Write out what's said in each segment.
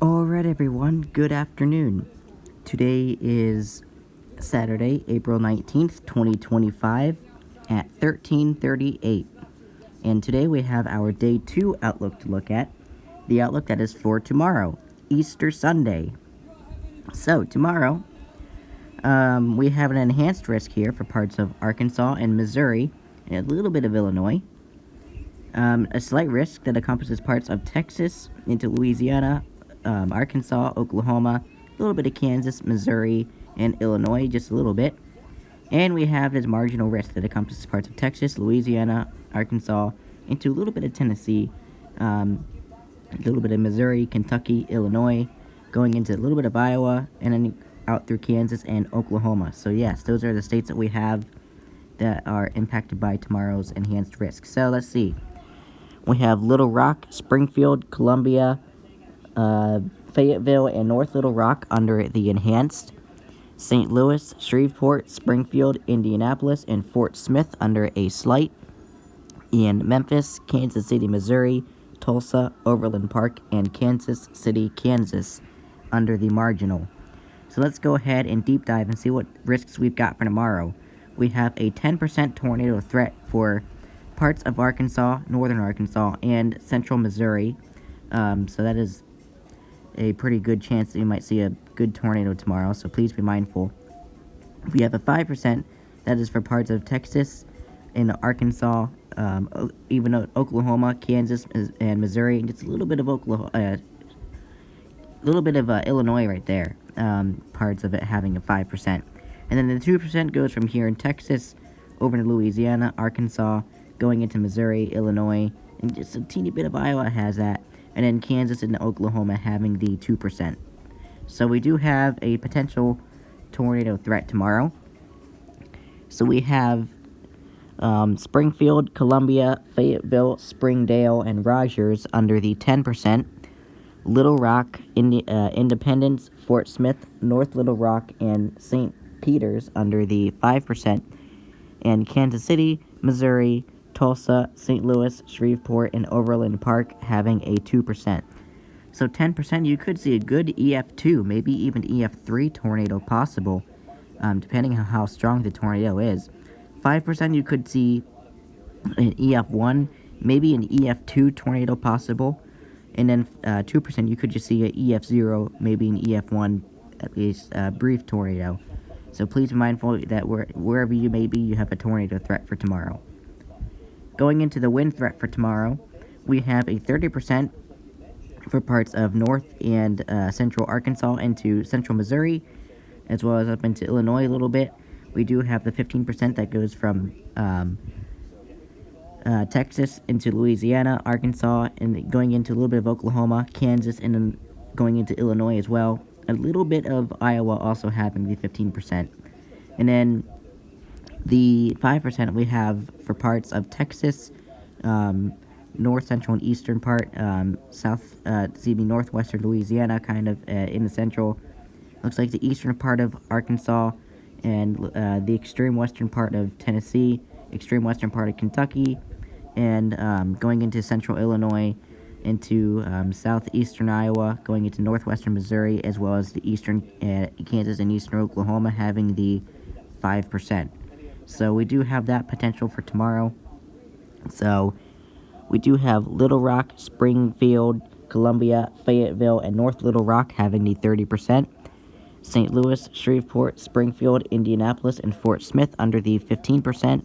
Alright everyone, good afternoon. Today is Saturday, April 19th, 2025 at 13:38. And today we have our day 2 outlook to look at. The outlook that is for tomorrow, Easter Sunday. So tomorrow, we have an enhanced risk here for parts of Arkansas and Missouri and a little bit of Illinois. A slight risk that encompasses parts of Texas into Louisiana, Arkansas, Oklahoma, a little bit of Kansas, Missouri, and Illinois, just a little bit. And we have this marginal risk that encompasses parts of Texas, Louisiana, Arkansas, into a little bit of Tennessee, a little bit of Missouri, Kentucky, Illinois, going into a little bit of Iowa, and then out through Kansas and Oklahoma. So yes, those are the states that we have that are impacted by tomorrow's enhanced risk. So let's see. We have Little Rock, Springfield, Columbia, Fayetteville, and North Little Rock under the enhanced. St. Louis, Shreveport, Springfield, Indianapolis, and Fort Smith under a slight. And Memphis, Kansas City, Missouri, Tulsa, Overland Park, and Kansas City, Kansas under the marginal. So let's go ahead and deep dive and see what risks we've got for tomorrow. We have a 10% tornado threat for parts of Arkansas, northern Arkansas, and central Missouri. So that is a pretty good chance that you might see a good tornado tomorrow, so please be mindful. We have a 5% that is for parts of Texas and Arkansas, even Oklahoma, Kansas, and Missouri, and just a little bit of Illinois right there. Parts of it having a 5%. And then the 2% goes from here in Texas over to Louisiana, Arkansas, going into Missouri, Illinois, and just a teeny bit of Iowa has that. And then Kansas and Oklahoma having the 2%. So we do have a potential tornado threat tomorrow. So we have Springfield, Columbia, Fayetteville, Springdale, and Rogers under the 10%. Little Rock, Independence, Fort Smith, North Little Rock, and St. Peters under the 5%. And Kansas City, Missouri, Tulsa, St. Louis, Shreveport, and Overland Park having a 2%. So 10%, you could see a good EF2, maybe even EF3 tornado possible, depending on how strong the tornado is. 5%, you could see an EF1, maybe an EF2 tornado possible. And then 2%, you could just see an EF0, maybe an EF1, at least brief tornado. So please be mindful that wherever you may be, you have a tornado threat for tomorrow. Going into the wind threat for tomorrow, we have a 30% for parts of north and central Arkansas into central Missouri, as well as up into Illinois a little bit. We do have the 15% that goes from Texas into Louisiana, Arkansas, and going into a little bit of Oklahoma, Kansas, and then going into Illinois as well. A little bit of Iowa also having the 15%. And then the 5% we have for parts of Texas, north, central, and eastern part, northwestern Louisiana, kind of in the central. Looks like the eastern part of Arkansas, and the extreme western part of Tennessee, extreme western part of Kentucky, and going into central Illinois, into southeastern Iowa, going into northwestern Missouri, as well as the eastern Kansas and eastern Oklahoma having the 5%. So we do have that potential for tomorrow. So we do have Little Rock, Springfield, Columbia, Fayetteville, and North Little Rock having the 30%. St. Louis, Shreveport, Springfield, Indianapolis, and Fort Smith under the 15%.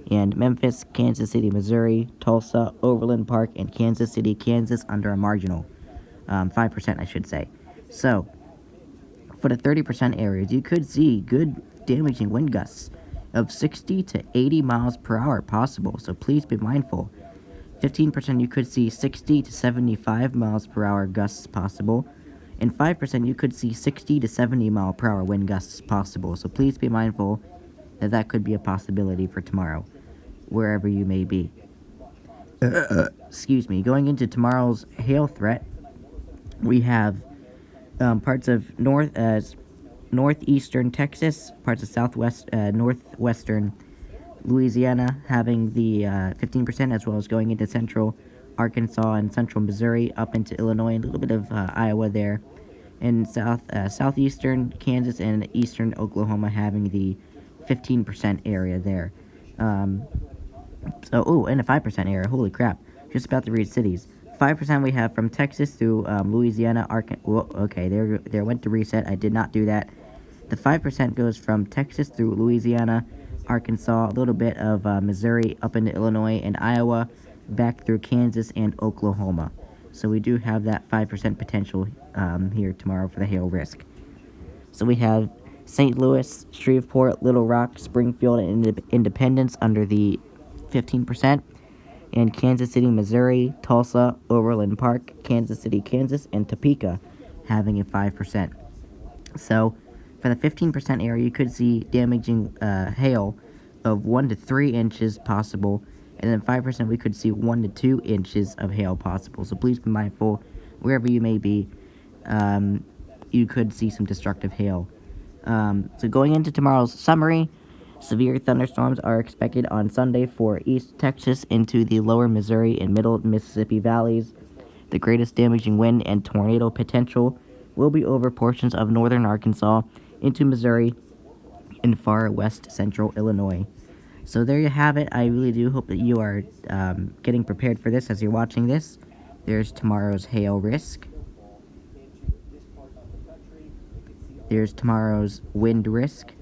And Memphis, Kansas City, Missouri, Tulsa, Overland Park, and Kansas City, Kansas under a marginal 5%, I should say. So for the 30% areas, you could see good damaging wind gusts of 60 to 80 miles per hour possible, so please be mindful. 15% you could see 60 to 75 miles per hour gusts possible, and 5% you could see 60 to 70 mile per hour wind gusts possible, so please be mindful that that could be a possibility for tomorrow, wherever you may be. Excuse me. Going into tomorrow's hail threat, we have parts of northeastern Texas, parts of northwestern Louisiana having the 15%, as well as going into central Arkansas and central Missouri up into Illinois, and a little bit of Iowa there, and southeastern Kansas and eastern Oklahoma having the 15% area there. Um, and a 5% area. Holy crap! Just about to read cities. 5% we have from Texas through Louisiana, okay, there went to reset. I did not do that. The 5% goes from Texas through Louisiana, Arkansas, a little bit of Missouri up into Illinois and Iowa, back through Kansas and Oklahoma. So we do have that 5% potential here tomorrow for the hail risk. So we have St. Louis, Shreveport, Little Rock, Springfield, and Independence under the 15%. And Kansas City, Missouri, Tulsa, Overland Park, Kansas City, Kansas, and Topeka having a 5%. So for the 15% area, you could see damaging hail of 1 to 3 inches possible, and then 5% we could see 1 to 2 inches of hail possible. So please be mindful, wherever you may be, you could see some destructive hail. So going into tomorrow's summary, severe thunderstorms are expected on Sunday for East Texas into the lower Missouri and middle Mississippi valleys. The greatest damaging wind and tornado potential will be over portions of northern Arkansas into Missouri and far west central Illinois. So there you have it. I really do hope that you are getting prepared for this as you're watching this. There's tomorrow's hail risk. There's tomorrow's wind risk.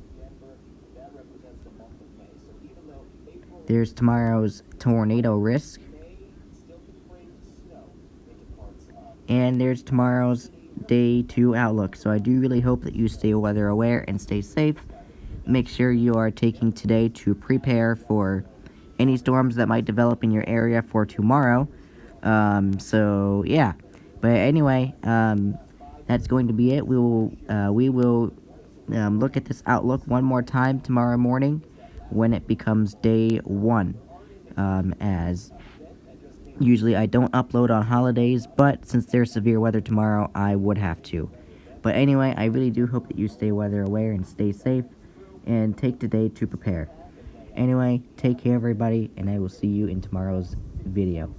There's tomorrow's tornado risk. And there's tomorrow's day 2 outlook. So I do really hope that you stay weather aware and stay safe. Make sure you are taking today to prepare for any storms that might develop in your area for tomorrow. So yeah. But anyway, that's going to be it. We will look at this outlook one more time tomorrow morning when it becomes day 1. As usually I don't upload on holidays, but since there's severe weather tomorrow, I would have to. But anyway, I really do hope that you stay weather aware and stay safe, and take today to prepare. Anyway, take care everybody, and I will see you in tomorrow's video.